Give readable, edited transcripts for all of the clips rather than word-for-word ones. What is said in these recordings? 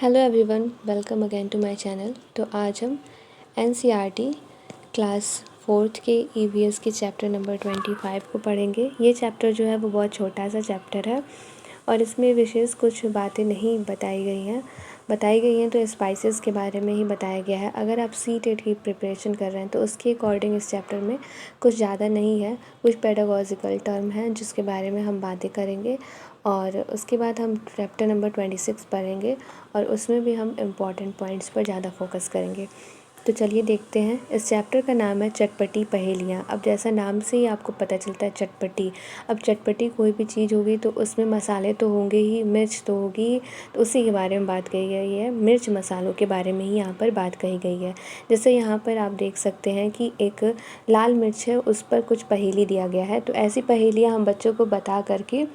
Hello everyone, welcome again to my channel. तो आज हम एनसीईआरटी क्लास 4th के ईवीएस के चैप्टर नंबर 25 को पढ़ेंगे। ये चैप्टर जो है वो बहुत छोटा सा चैप्टर है और इसमें विशेष कुछ बातें नहीं बताई गई हैं तो स्पाइसेस के बारे में ही बताया गया है। अगर आप सीटेट की प्रिपरेशन कर रहे हैं तो उसके अकॉर्डिंग इस चैप्टर में कुछ ज़्यादा नहीं है, कुछ पेडागॉजिकल टर्म हैं जिसके बारे में हम बातें करेंगे और उसके बाद हम चैप्टर नंबर 26 पढ़ेंगे और उसमें भी हम इम्पॉर्टेंट पॉइंट्स पर ज़्यादा फोकस करेंगे। तो चलिए देखते हैं। इस चैप्टर का नाम है चटपटी पहेलियाँ। अब जैसा नाम से ही आपको पता चलता है चटपटी। अब चटपटी कोई भी चीज़ होगी तो उसमें मसाले तो होंगे ही, मिर्च तो होगी, तो उसी के बारे में बात कही गई है। मिर्च मसालों के बारे में ही यहाँ पर बात कही गई है। जैसे यहाँ पर आप देख सकते हैं कि एक लाल मिर्च है, उस पर कुछ पहेली दिया गया है। तो ऐसी पहेलियाँ हम बच्चों को बता करके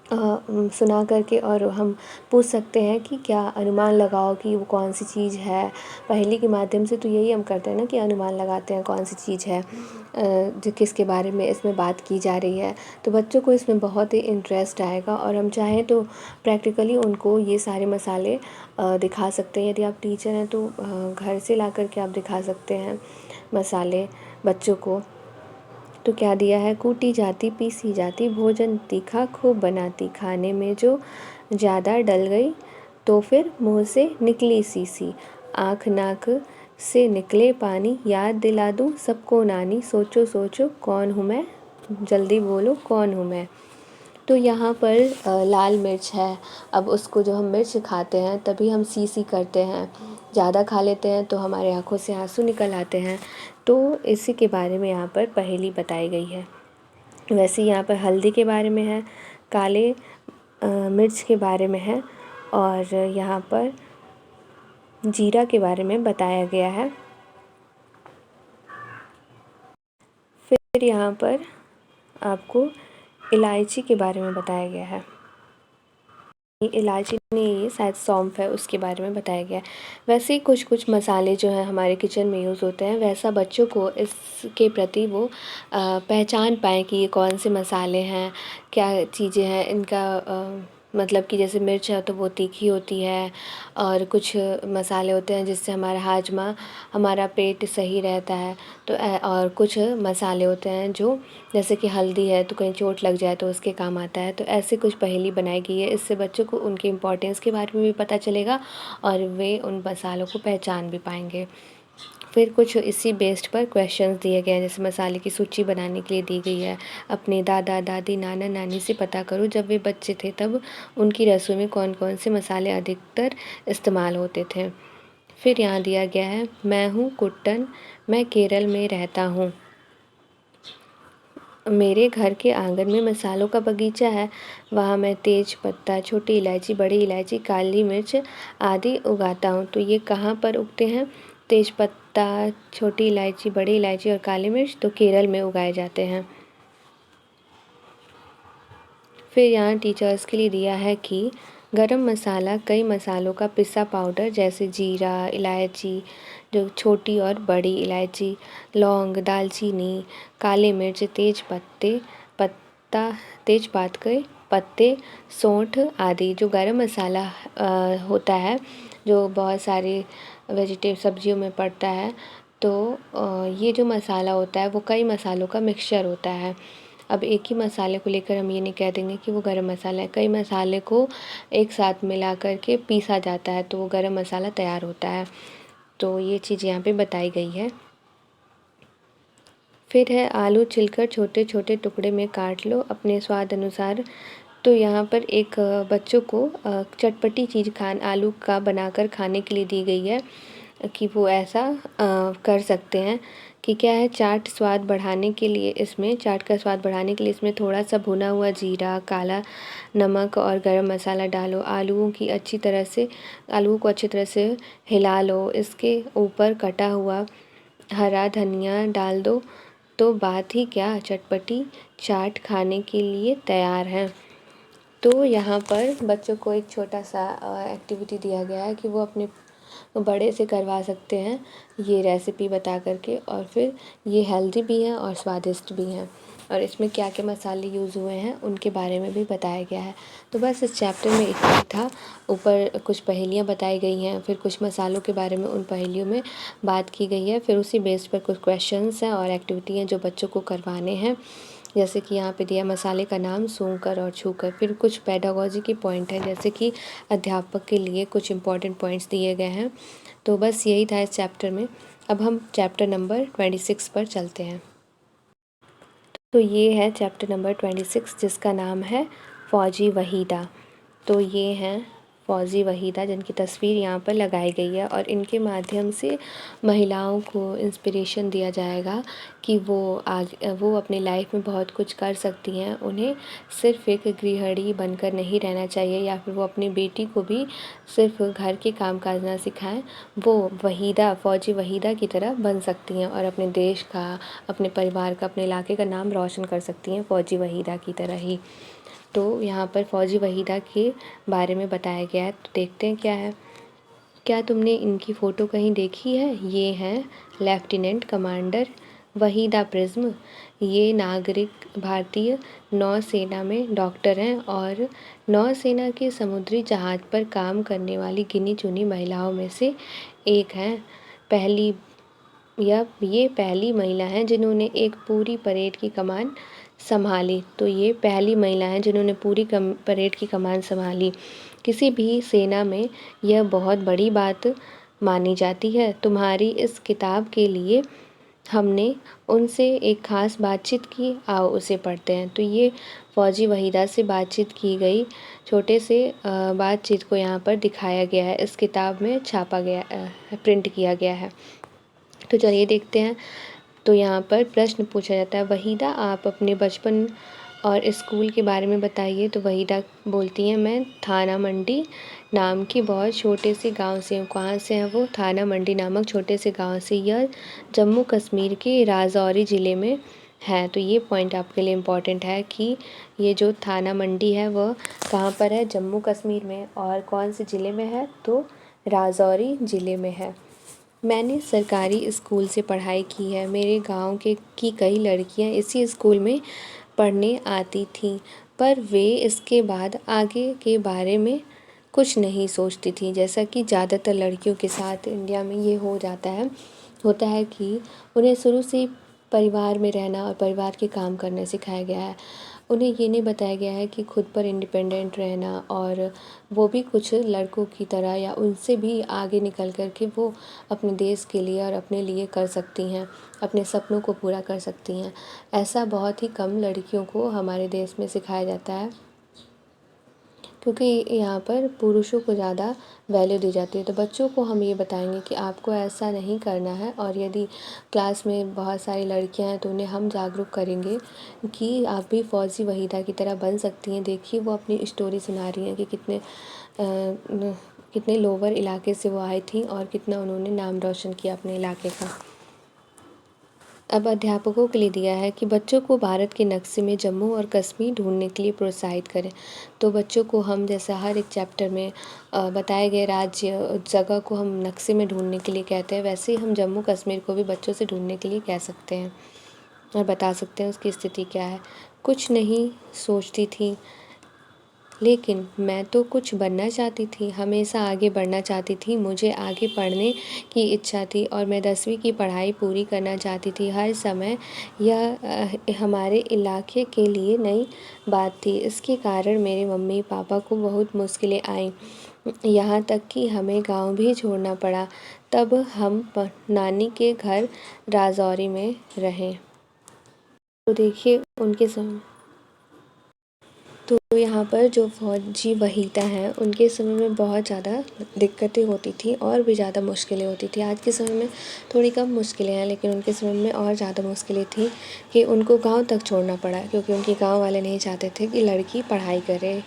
सुना करके और हम पूछ सकते हैं कि क्या अनुमान लगाओ कि वो कौन सी चीज़ है। पहेली के माध्यम से तो यही हम करते हैं ना कि अनुमान लगाते हैं कौन सी चीज़ है जो किसके बारे में इसमें बात की जा रही है। तो बच्चों को इसमें बहुत ही इंटरेस्ट आएगा और हम चाहें तो प्रैक्टिकली उनको ये सारे मसाले दिखा सकते हैं। यदि आप टीचर हैं तो घर से ला कर के आप दिखा सकते हैं मसाले बच्चों को। तो क्या दिया है, कूटी जाती पीसी जाती भोजन तीखा खूब बनाती, खाने में जो ज़्यादा डल गई तो फिर मुँह से निकली सीसी, आँख नाक से निकले पानी, याद दिला दूँ सबको नानी, सोचो सोचो कौन हूँ मैं, जल्दी बोलो कौन हूँ मैं। तो यहाँ पर लाल मिर्च है। अब उसको जो हम मिर्च खाते हैं तभी हम सी करते हैं, ज़्यादा खा लेते हैं तो हमारे आँखों से आंसू निकल आते हैं। तो इसी के बारे में यहाँ पर पहेली बताई गई है। वैसे यहाँ पर हल्दी के बारे में है, काले मिर्च के बारे में है और यहाँ पर जीरा के बारे में बताया गया है। फिर यहाँ पर आपको इलायची के बारे में बताया गया है। इलायची नहीं, ये शायद सौंफ है, उसके बारे में बताया गया है। वैसे ही कुछ कुछ मसाले जो हैं हमारे किचन में यूज़ होते हैं, वैसा बच्चों को इसके प्रति वो पहचान पाएँ कि ये कौन से मसाले हैं, क्या चीज़ें हैं इनका। मतलब कि जैसे मिर्च है तो वो तीखी होती है और कुछ मसाले होते हैं जिससे हमारा हाजमा, हमारा पेट सही रहता है। तो और कुछ मसाले होते हैं जो जैसे कि हल्दी है तो कहीं चोट लग जाए तो उसके काम आता है। तो ऐसे कुछ पहेली बनाई गई है, इससे बच्चों को उनके इम्पोर्टेंस के बारे में भी पता चलेगा और वे उन मसालों को पहचान भी पाएंगे। फिर कुछ इसी बेस्ड पर क्वेश्चंस दिए गए हैं, जैसे मसाले की सूची बनाने के लिए दी गई है। अपने दादा दादी नाना नानी से पता करो जब वे बच्चे थे तब उनकी रसोई में कौन कौन से मसाले अधिकतर इस्तेमाल होते थे। फिर यहाँ दिया गया है, मैं हूँ कुट्टन, मैं केरल में रहता हूँ, मेरे घर के आंगन में मसालों का बगीचा है, वहाँ मैं तेज पत्ता, छोटी इलायची, बड़ी इलायची, काली मिर्च आदि उगाता हूँ। तो ये कहाँ पर उगते हैं, तेज पत्ता, छोटी इलायची, बड़ी इलायची और काली मिर्च तो केरल में उगाए जाते हैं। फिर यहाँ टीचर्स के लिए दिया है कि गरम मसाला कई मसालों का पिसा पाउडर जैसे जीरा, इलायची, जो छोटी और बड़ी इलायची, लौंग, दालचीनी, काली मिर्च, तेजपात के पत्ते, सौंठ आदि। जो गरम मसाला होता है जो बहुत सारी सब्जियों में पड़ता है, तो ये जो मसाला होता है वो कई मसालों का मिक्सचर होता है। अब एक ही मसाले को लेकर हम ये नहीं कह देंगे कि वो गरम मसाला है, कई मसाले को एक साथ मिला कर के पीसा जाता है तो वो गरम मसाला तैयार होता है। तो ये चीज़ यहाँ पे बताई गई है। फिर है, आलू छिलकर छोटे छोटे टुकड़े में काट लो अपने स्वाद अनुसार। तो यहाँ पर एक बच्चों को चटपटी चीज़ आलू का बनाकर खाने के लिए दी गई है कि वो ऐसा कर सकते हैं कि क्या है, चाट का स्वाद बढ़ाने के लिए इसमें थोड़ा सा भुना हुआ जीरा, काला नमक और गरम मसाला डालो। आलूओं को अच्छी तरह से हिला लो, इसके ऊपर कटा हुआ हरा धनिया डाल दो, तो बात ही क्या, चटपटी चाट खाने के लिए तैयार है। तो यहाँ पर बच्चों को एक छोटा सा एक्टिविटी दिया गया है कि वो अपने बड़े से करवा सकते हैं ये रेसिपी बता करके, और फिर ये हेल्दी भी है और स्वादिष्ट भी है। और इसमें क्या क्या मसाले यूज़ हुए हैं उनके बारे में भी बताया गया है। तो बस इस चैप्टर में इतना ही था। ऊपर कुछ पहेलियाँ बताई गई हैं, फिर कुछ मसालों के बारे में उन पहेलियों में बात की गई है, फिर उसी बेस पर कुछ क्वेश्चंस हैं और एक्टिविटी हैं जो बच्चों को करवाने हैं। जैसे कि यहाँ पे दिया मसाले का नाम, सूंघकर और छूकर। फिर कुछ पेडागॉजी के पॉइंट हैं, जैसे कि अध्यापक के लिए कुछ इंपॉर्टेंट पॉइंट्स दिए गए हैं। तो बस यही था इस चैप्टर में। अब हम चैप्टर नंबर 26 पर चलते हैं। तो ये है चैप्टर नंबर 26, जिसका नाम है फ़ौजी वहीदा। तो ये हैं फ़ौजी वहीदा, जिनकी तस्वीर यहाँ पर लगाई गई है और इनके माध्यम से महिलाओं को इंस्पिरेशन दिया जाएगा कि वो अपनी लाइफ में बहुत कुछ कर सकती हैं। उन्हें सिर्फ़ एक गृहिणी बनकर नहीं रहना चाहिए, या फिर वो अपनी बेटी को भी सिर्फ घर के काम काज ना सिखाएं, वो वहीदा, फ़ौजी वहीदा की तरह बन सकती हैं और अपने देश का, अपने परिवार का, अपने इलाके का नाम रोशन कर सकती हैं फ़ौजी वहीदा की तरह ही। तो यहाँ पर फ़ौजी वहीदा के बारे में बताया गया है। तो देखते हैं क्या है। क्या तुमने इनकी फ़ोटो कहीं देखी है? ये हैं लेफ्टिनेंट कमांडर वहीदा प्रिज्म। ये नागरिक भारतीय नौसेना में डॉक्टर हैं और नौसेना के समुद्री जहाज़ पर काम करने वाली गिनी चुनी महिलाओं में से एक हैं। ये पहली महिला हैं जिन्होंने एक पूरी परेड की कमान संभाली। तो ये पहली महिला हैं जिन्होंने पूरी परेड की कमान संभाली। किसी भी सेना में यह बहुत बड़ी बात मानी जाती है। तुम्हारी इस किताब के लिए हमने उनसे एक ख़ास बातचीत की, आओ उसे पढ़ते हैं। तो ये फ़ौजी वहीदा से बातचीत की गई छोटे से बातचीत को यहाँ पर दिखाया गया है, इस किताब में छापा गया, प्रिंट किया गया है। तो चलिए देखते हैं। तो यहाँ पर प्रश्न पूछा जाता है, वहीदा आप अपने बचपन और स्कूल के बारे में बताइए। तो वहीदा बोलती हैं, मैं थाना मंडी नाम की बहुत छोटे से गांव से हूँ। कहाँ से है वो? थाना मंडी नामक छोटे से गांव से। यह जम्मू कश्मीर के राजौरी ज़िले में है। तो ये पॉइंट आपके लिए इम्पॉर्टेंट है कि ये जो थाना मंडी है वह कहाँ पर है? जम्मू कश्मीर में। और कौन से ज़िले में है? तो राजौरी ज़िले में है। मैंने सरकारी स्कूल से पढ़ाई की है। मेरे गांव की कई लड़कियां इसी स्कूल में पढ़ने आती थीं, पर वे इसके बाद आगे के बारे में कुछ नहीं सोचती थीं। जैसा कि ज़्यादातर लड़कियों के साथ इंडिया में ये होता है कि उन्हें शुरू से परिवार में रहना और परिवार के काम करना सिखाया गया है। उन्हें ये नहीं बताया गया है कि खुद पर इंडिपेंडेंट रहना, और वो भी कुछ लड़कों की तरह या उनसे भी आगे निकल कर के वो अपने देश के लिए और अपने लिए कर सकती हैं, अपने सपनों को पूरा कर सकती हैं। ऐसा बहुत ही कम लड़कियों को हमारे देश में सिखाया जाता है, क्योंकि यहाँ पर पुरुषों को ज़्यादा वैल्यू दी जाती है। तो बच्चों को हम ये बताएंगे कि आपको ऐसा नहीं करना है, और यदि क्लास में बहुत सारी लड़कियाँ हैं तो उन्हें हम जागरूक करेंगे कि आप भी फ़ौजी वहीदा की तरह बन सकती हैं। देखिए वो अपनी स्टोरी सुना रही हैं कि कितने लोअर इलाके से वो आई थी और कितना उन्होंने नाम रोशन किया अपने इलाके का। अब अध्यापकों के लिए दिया है कि बच्चों को भारत के नक्शे में जम्मू और कश्मीर ढूंढने के लिए प्रोत्साहित करें। तो बच्चों को हम, जैसा हर एक चैप्टर में बताए गए राज्य जगह को हम नक्शे में ढूंढने के लिए कहते हैं, वैसे ही हम जम्मू कश्मीर को भी बच्चों से ढूंढने के लिए कह सकते हैं और बता सकते हैं उसकी स्थिति क्या है। कुछ नहीं सोचती थी, लेकिन मैं तो कुछ बनना चाहती थी, हमेशा आगे बढ़ना चाहती थी। मुझे आगे पढ़ने की इच्छा थी और मैं 10वीं की पढ़ाई पूरी करना चाहती थी। हर समय यह हमारे इलाके के लिए नई बात थी। इसके कारण मेरे मम्मी पापा को बहुत मुश्किलें आईं, यहाँ तक कि हमें गांव भी छोड़ना पड़ा। तब हम नानी के घर राजौरी में रहें। तो देखिए उनके समय, तो यहाँ पर जो फ़ौजी वहीदा हैं उनके समय में बहुत ज़्यादा दिक्कतें होती थी और भी ज़्यादा मुश्किलें होती थी। आज के समय में थोड़ी कम मुश्किलें हैं, लेकिन उनके समय में और ज़्यादा मुश्किलें थी कि उनको गांव तक छोड़ना पड़ा, क्योंकि उनके गांव वाले नहीं चाहते थे कि लड़की पढ़ाई करे।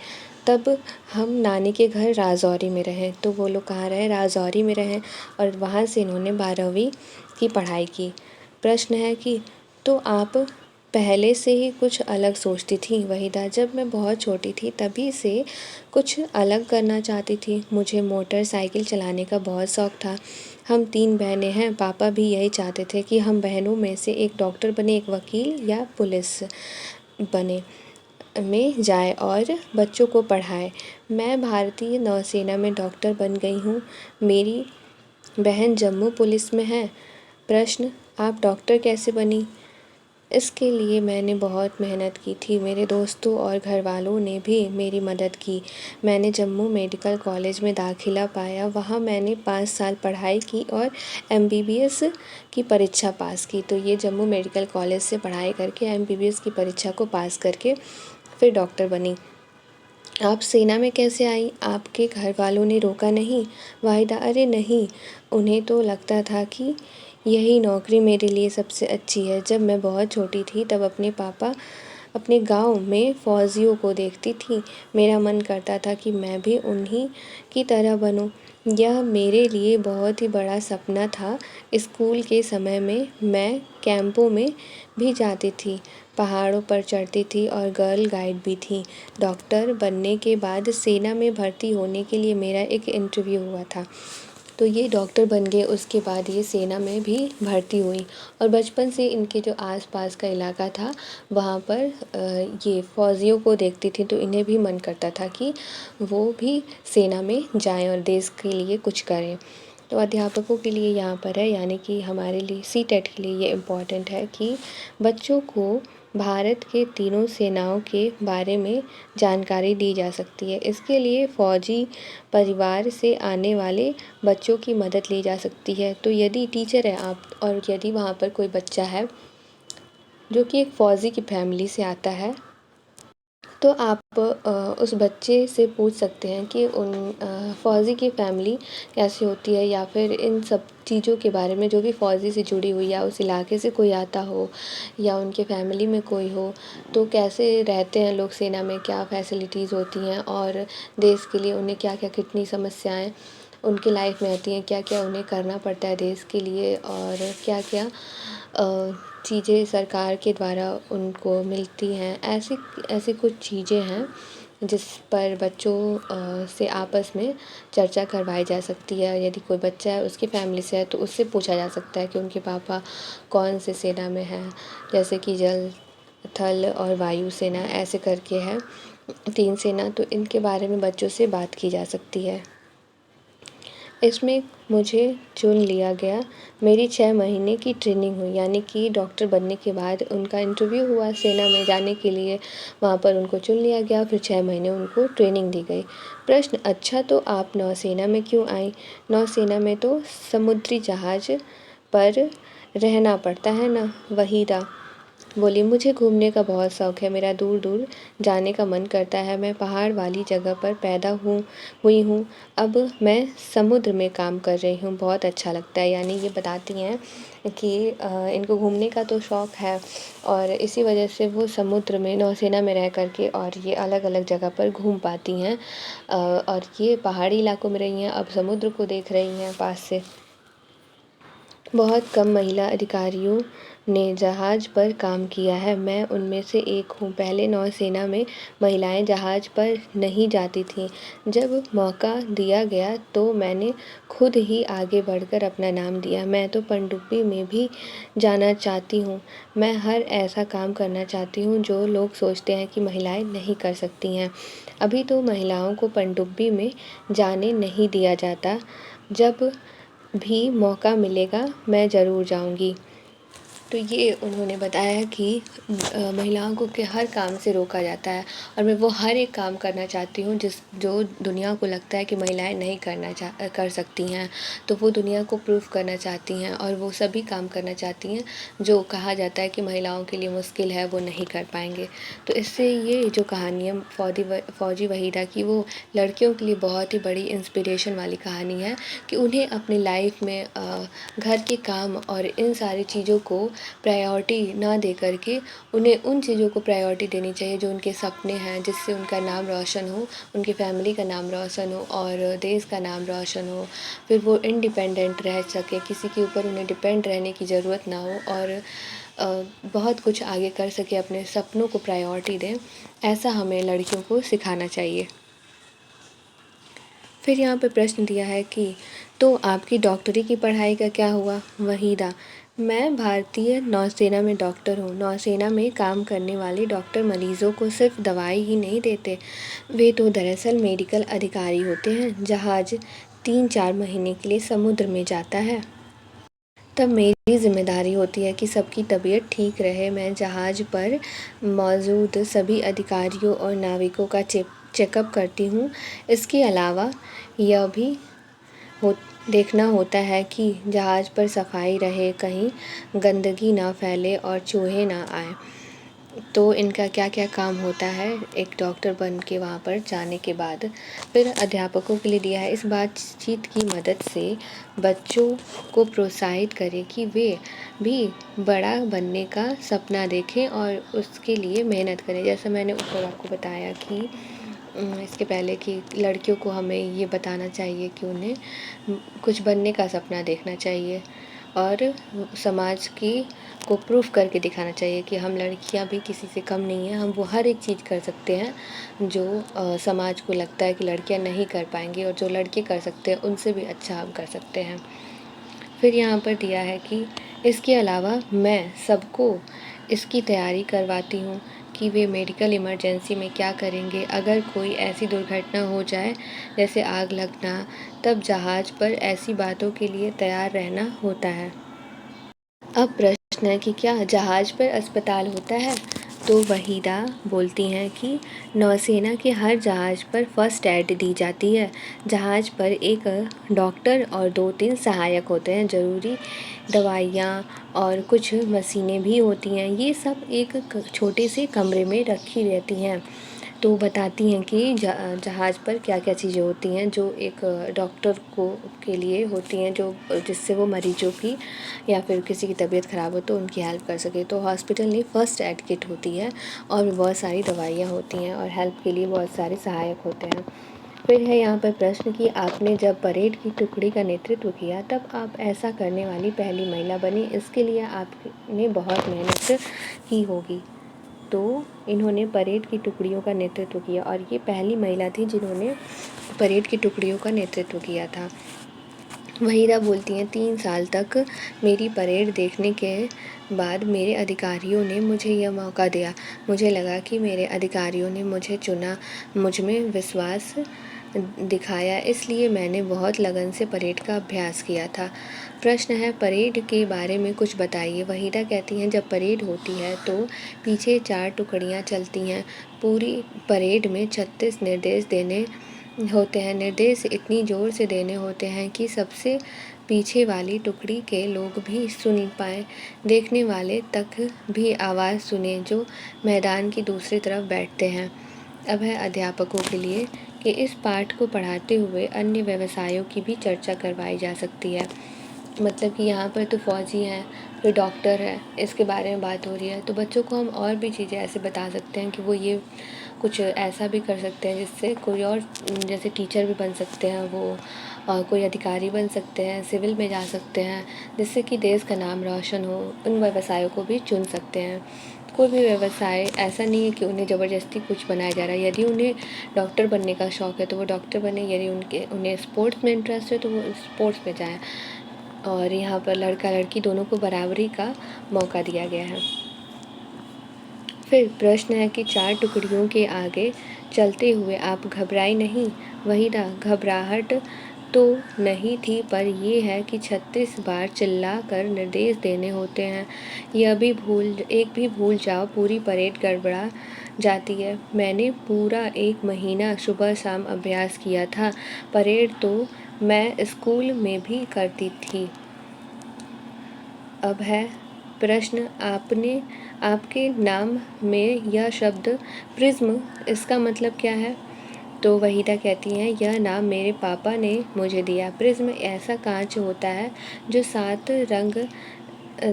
तब हम नानी के घर राजौरी में रहें। तो वो लोग कहाँ रहे? राजौरी में रहें, और वहाँ से इन्होंने 12वीं की पढ़ाई की। प्रश्न है कि तो आप पहले से ही कुछ अलग सोचती थी वहीदा? जब मैं बहुत छोटी थी तभी से कुछ अलग करना चाहती थी। मुझे मोटरसाइकिल चलाने का बहुत शौक़ था। हम 3 बहनें हैं। पापा भी यही चाहते थे कि हम बहनों में से एक डॉक्टर बने, एक वकील या पुलिस बने में जाए और बच्चों को पढ़ाए। मैं भारतीय नौसेना में डॉक्टर बन गई हूँ। मेरी बहन जम्मू पुलिस में है। प्रश्न, आप डॉक्टर कैसे बनी? इसके लिए मैंने बहुत मेहनत की थी। मेरे दोस्तों और घर वालों ने भी मेरी मदद की। मैंने जम्मू मेडिकल कॉलेज में दाखिला पाया। वहाँ मैंने 5 साल पढ़ाई की और MBBS की परीक्षा पास की। तो ये जम्मू मेडिकल कॉलेज से पढ़ाई करके MBBS की परीक्षा को पास करके फिर डॉक्टर बनी। आप सेना में कैसे आई? आपके घर वालों ने रोका नहीं? वाहिदा, अरे नहीं, उन्हें तो लगता था कि यही नौकरी मेरे लिए सबसे अच्छी है। जब मैं बहुत छोटी थी तब अपने पापा अपने गांव में फ़ौजियों को देखती थी। मेरा मन करता था कि मैं भी उन्हीं की तरह बनूं। यह मेरे लिए बहुत ही बड़ा सपना था। स्कूल के समय में मैं कैंपों में भी जाती थी, पहाड़ों पर चढ़ती थी और गर्ल गाइड भी थी। डॉक्टर बनने के बाद सेना में भर्ती होने के लिए मेरा एक इंटरव्यू हुआ था। तो ये डॉक्टर बन गए, उसके बाद ये सेना में भी भर्ती हुई। और बचपन से इनके जो आसपास का इलाका था वहाँ पर ये फ़ौजियों को देखती थी, तो इन्हें भी मन करता था कि वो भी सेना में जाएं और देश के लिए कुछ करें। तो अध्यापकों के लिए यहाँ पर है, यानी कि हमारे लिए CTET के लिए ये इम्पॉर्टेंट है कि बच्चों को भारत के तीनों सेनाओं के बारे में जानकारी दी जा सकती है। इसके लिए फ़ौजी परिवार से आने वाले बच्चों की मदद ली जा सकती है। तो यदि टीचर है आप और यदि वहाँ पर कोई बच्चा है जो कि एक फ़ौजी की फैमिली से आता है, तो आप उस बच्चे से पूछ सकते हैं कि फ़ौजी की फ़ैमिली कैसी होती है, या फिर इन सब चीज़ों के बारे में जो भी फ़ौजी से जुड़ी हुई या उस इलाके से कोई आता हो या उनके फैमिली में कोई हो, तो कैसे रहते हैं लोग सेना में, क्या फैसिलिटीज़ होती हैं और देश के लिए उन्हें क्या क्या कितनी समस्याएं उनकी लाइफ में आती हैं, क्या क्या उन्हें करना पड़ता है देश के लिए, और क्या क्या चीज़ें सरकार के द्वारा उनको मिलती हैं। ऐसी ऐसी कुछ चीज़ें हैं जिस पर बच्चों से आपस में चर्चा करवाई जा सकती है। यदि कोई बच्चा है उसकी फैमिली से है तो उससे पूछा जा सकता है कि उनके पापा कौन से सेना में हैं, जैसे कि जल, थल और वायु सेना ऐसे करके है 3 सेना। तो इनके बारे में बच्चों से बात की जा सकती है। इसमें मुझे चुन लिया गया। मेरी 6 महीने की ट्रेनिंग हुई, यानी कि डॉक्टर बनने के बाद उनका इंटरव्यू हुआ सेना में जाने के लिए, वहाँ पर उनको चुन लिया गया, फिर 6 महीने उनको ट्रेनिंग दी गई। प्रश्न, अच्छा तो आप नौसेना में क्यों आई? नौसेना में तो समुद्री जहाज पर रहना पड़ता है ना। वहीदा बोली, मुझे घूमने का बहुत शौक़ है। मेरा दूर दूर जाने का मन करता है। मैं पहाड़ वाली जगह पर पैदा हुई हूँ। अब मैं समुद्र में काम कर रही हूँ, बहुत अच्छा लगता है। यानी ये बताती हैं कि इनको घूमने का तो शौक़ है और इसी वजह से वो समुद्र में नौसेना में रह कर के और ये अलग अलग जगह पर घूम पाती हैं। और ये पहाड़ी इलाकों में रही हैं, अब समुद्र को देख रही हैं पास से। बहुत कम महिला अधिकारियों ने जहाज़ पर काम किया है। मैं उनमें से एक हूँ। पहले नौसेना में महिलाएं जहाज़ पर नहीं जाती थीं। जब मौका दिया गया तो मैंने खुद ही आगे बढ़कर अपना नाम दिया। मैं तो पनडुब्बी में भी जाना चाहती हूँ। मैं हर ऐसा काम करना चाहती हूँ जो लोग सोचते हैं कि महिलाएं नहीं कर सकती हैं। अभी तो महिलाओं को पनडुब्बी में जाने नहीं दिया जाता। जब भी मौका मिलेगा मैं ज़रूर जाऊंगी। तो ये उन्होंने बताया कि महिलाओं को के हर काम से रोका जाता है और मैं वो हर एक काम करना चाहती हूँ जो दुनिया को लगता है कि महिलाएं नहीं कर सकती हैं, तो वो दुनिया को प्रूव करना चाहती हैं और वो सभी काम करना चाहती हैं जो कहा जाता है कि महिलाओं के लिए मुश्किल है, वो नहीं कर पाएंगे। तो इससे ये जो कहानी है फ़ौजी वहीदा की, वो लड़कियों के लिए बहुत ही बड़ी इंस्पिरेशन वाली कहानी है कि उन्हें अपनी लाइफ में घर के काम और इन सारी चीज़ों को प्रायोरिटी ना दे करके उन्हें उन चीज़ों को प्रायोरिटी देनी चाहिए जो उनके सपने हैं, जिससे उनका नाम रोशन हो, उनकी फैमिली का नाम रोशन हो और देश का नाम रोशन हो। फिर वो इंडिपेंडेंट रह सके, किसी के ऊपर उन्हें डिपेंड रहने की ज़रूरत ना हो और बहुत कुछ आगे कर सके, अपने सपनों को प्रायोरिटी दें। ऐसा हमें लड़कियों को सिखाना चाहिए। फिर यहाँ पे प्रश्न दिया है कि तो आपकी डॉक्टरी की पढ़ाई का क्या हुआ? वहीदा: मैं भारतीय नौसेना में डॉक्टर हूँ। नौसेना में काम करने वाले डॉक्टर मरीजों को सिर्फ दवाई ही नहीं देते, वे तो दरअसल मेडिकल अधिकारी होते हैं। जहाज 3-4 महीने के लिए समुद्र में जाता है, तब मेरी जिम्मेदारी होती है कि सबकी तबीयत ठीक रहे। मैं जहाज पर मौजूद सभी अधिकारियों और नाविकों का चेकअप करती हूँ। इसके अलावा यह भी हो देखना होता है कि जहाज़ पर सफाई रहे, कहीं गंदगी ना फैले और चूहे ना आए। तो इनका क्या क्या काम होता है एक डॉक्टर बन के वहाँ पर जाने के बाद। फिर अध्यापकों के लिए दिया है: इस बातचीत की मदद से बच्चों को प्रोत्साहित करें कि वे भी बड़ा बनने का सपना देखें और उसके लिए मेहनत करें। जैसा मैंने ऊपर आपको बताया कि इसके पहले कि लड़कियों को हमें ये बताना चाहिए कि उन्हें कुछ बनने का सपना देखना चाहिए और समाज की को प्रूफ करके दिखाना चाहिए कि हम लड़कियां भी किसी से कम नहीं हैं। हम वो हर एक चीज़ कर सकते हैं जो समाज को लगता है कि लड़कियां नहीं कर पाएंगी, और जो लड़के कर सकते हैं उनसे भी अच्छा हम कर सकते हैं। फिर यहाँ पर दिया है कि इसके अलावा मैं सबको इसकी तैयारी करवाती हूँ कि वे मेडिकल इमरजेंसी में क्या करेंगे अगर कोई ऐसी दुर्घटना हो जाए जैसे आग लगना, तब जहाज़ पर ऐसी बातों के लिए तैयार रहना होता है। अब प्रश्न है कि क्या जहाज़ पर अस्पताल होता है? तो वहीदा बोलती हैं कि नौसेना के हर जहाज़ पर फर्स्ट एड दी जाती है। जहाज़ पर एक डॉक्टर और 2-3 सहायक होते हैं। ज़रूरी दवाइयाँ और कुछ मशीनें भी होती हैं। ये सब एक छोटे से कमरे में रखी रहती हैं। तो बताती हैं कि जहाज़ पर क्या क्या चीज़ें होती हैं जो एक डॉक्टर को के लिए होती हैं, जो जिससे वो मरीजों की या फिर किसी की तबीयत ख़राब हो तो उनकी हेल्प कर सके। तो हॉस्पिटल में फ़र्स्ट एड किट होती है और बहुत सारी दवाइयाँ होती हैं और हेल्प के लिए बहुत सारे सहायक होते हैं। फिर है यहाँ पर प्रश्न कि आपने जब परेड की टुकड़ी का नेतृत्व किया तब आप ऐसा करने वाली पहली महिला बनी। इसके लिए आपने बहुत मेहनत की होगी। तो इन्होंने परेड की टुकड़ियों का नेतृत्व किया और ये पहली महिला थी जिन्होंने परेड की टुकड़ियों का नेतृत्व किया था। वहीदा बोलती हैं 3 साल तक मेरी परेड देखने के बाद मेरे अधिकारियों ने मुझे यह मौका दिया। मुझे लगा कि मेरे अधिकारियों ने मुझे चुना, मुझ में विश्वास दिखाया, इसलिए मैंने बहुत लगन से परेड का अभ्यास किया था। प्रश्न है परेड के बारे में कुछ बताइए। वहीदा कहती हैं जब परेड होती है तो पीछे 4 टुकड़ियाँ चलती हैं। पूरी परेड में 36 निर्देश देने होते हैं। निर्देश इतनी ज़ोर से देने होते हैं कि सबसे पीछे वाली टुकड़ी के लोग भी सुन पाएँ, देखने वाले तक भी आवाज़ सुने जो मैदान की दूसरी तरफ बैठते हैं। अब है अध्यापकों के लिए कि इस पाठ को पढ़ाते हुए अन्य व्यवसायों की भी चर्चा करवाई जा सकती है। मतलब कि यहाँ पर तो फ़ौजी हैं, फिर डॉक्टर है, इसके बारे में बात हो रही है, तो बच्चों को हम और भी चीज़ें ऐसे बता सकते हैं कि वो ये कुछ ऐसा भी कर सकते हैं जिससे कोई और, जैसे टीचर भी बन सकते हैं वो, कोई अधिकारी बन सकते हैं, सिविल में जा सकते हैं, जिससे कि देश का नाम रोशन हो। उन व्यवसायों को भी चुन सकते हैं। कोई भी व्यवसाय ऐसा नहीं है कि उन्हें ज़बरदस्ती कुछ बनाया जा रहा है। यदि उन्हें डॉक्टर बनने का शौक़ है तो वो डॉक्टर बने, यदि उन्हें स्पोर्ट्स में इंटरेस्ट है तो वो स्पोर्ट्स में जाएँ। और यहाँ पर लड़का लड़की दोनों को बराबरी का मौका दिया गया है। फिर प्रश्न है कि 4 टुकड़ियों के आगे चलते हुए आप घबराई नहीं? वहीदा: घबराहट तो नहीं थी, पर ये है कि 36 बार चिल्ला कर निर्देश देने होते हैं। एक भी भूल जाओ पूरी परेड गड़बड़ा जाती है। मैंने पूरा 1 महीना सुबह शाम अभ्यास किया था। परेड तो मैं स्कूल में भी करती थी। अब है प्रश्न आपके नाम में यह शब्द प्रिज्म, इसका मतलब क्या है? तो वहीदा कहती हैं यह नाम मेरे पापा ने मुझे दिया। प्रिज्म ऐसा कांच होता है जो 7 रंग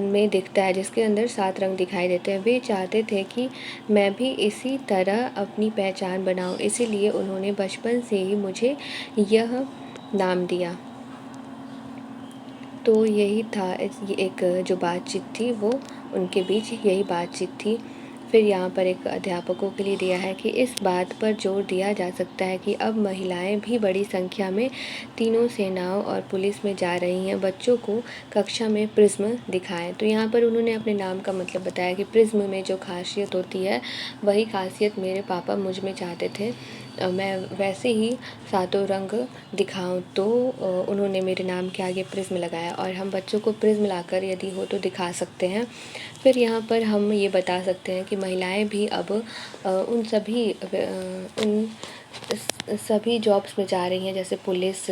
में दिखता है, जिसके अंदर 7 रंग दिखाई देते हैं। वे चाहते थे कि मैं भी इसी तरह अपनी पहचान बनाऊं, इसीलिए उन्होंने बचपन से ही मुझे यह नाम दिया। तो यही था, ये एक जो बातचीत थी वो उनके बीच यही बातचीत थी। फिर यहाँ पर एक अध्यापकों के लिए दिया है कि इस बात पर जोर दिया जा सकता है कि अब महिलाएं भी बड़ी संख्या में तीनों सेनाओं और पुलिस में जा रही हैं। बच्चों को कक्षा में प्रिज्म दिखाएं। तो यहाँ पर उन्होंने अपने नाम का मतलब बताया कि प्रिज्म में जो खासियत होती है वही खासियत मेरे पापा मुझ में चाहते थे, मैं वैसे ही सातों रंग दिखाऊं। तो उन्होंने मेरे नाम के आगे प्रिज्म लगाया और हम बच्चों को प्रिज्म लाकर यदि हो तो दिखा सकते हैं। फिर यहाँ पर हम ये बता सकते हैं कि महिलाएं भी अब उन सभी जॉब्स में जा रही हैं, जैसे पुलिस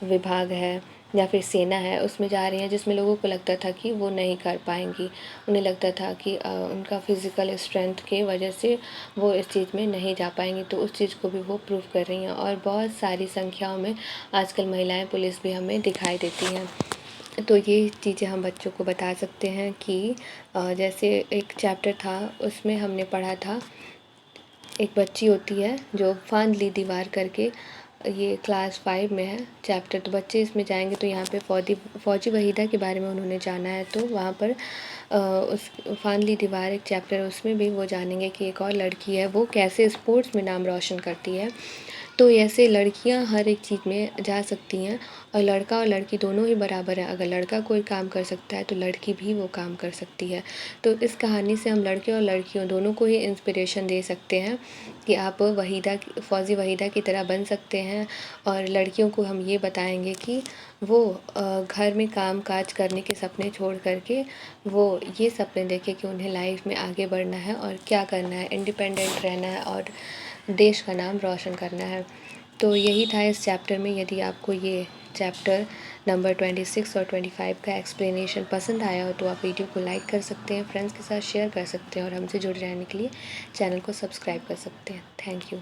विभाग है या फिर सेना है, उसमें जा रही हैं जिसमें लोगों को लगता था कि वो नहीं कर पाएंगी। उन्हें लगता था कि उनका फिज़िकल स्ट्रेंथ के वजह से वो इस चीज़ में नहीं जा पाएंगी, तो उस चीज़ को भी वो प्रूव कर रही हैं। और बहुत सारी संख्याओं में आजकल महिलाएं पुलिस भी हमें दिखाई देती हैं। तो ये चीज़ें हम बच्चों को बता सकते हैं कि जैसे एक चैप्टर था उसमें हमने पढ़ा था, एक बच्ची होती है जो फांद ली दीवार करके, ये क्लास 5 में है चैप्टर। तो बच्चे इसमें जाएंगे तो यहाँ पे फौजी वहीदा के बारे में उन्होंने जाना है। तो वहाँ पर उस फांद ली दीवार एक चैप्टर है, उसमें भी वो जानेंगे कि एक और लड़की है वो कैसे स्पोर्ट्स में नाम रोशन करती है। तो ऐसे लड़कियां हर एक चीज़ में जा सकती हैं और लड़का और लड़की दोनों ही बराबर हैं। अगर लड़का कोई काम कर सकता है तो लड़की भी वो काम कर सकती है। तो इस कहानी से हम लड़के और लड़कियों दोनों को ही इंस्पिरेशन दे सकते हैं कि आप फौजी वहीदा की तरह बन सकते हैं। और लड़कियों को हम ये बताएंगे कि वो घर में काम काज करने के सपने छोड़ करके वो ये सपने देखें कि उन्हें लाइफ में आगे बढ़ना है और क्या करना है, इंडिपेंडेंट रहना है और देश का नाम रोशन करना है। तो यही था इस चैप्टर में। यदि आपको ये चैप्टर नंबर 26 और 25 का एक्सप्लेनेशन पसंद आया हो तो आप वीडियो को लाइक कर सकते हैं, फ्रेंड्स के साथ शेयर कर सकते हैं और हमसे जुड़े रहने के लिए चैनल को सब्सक्राइब कर सकते हैं। Thank you.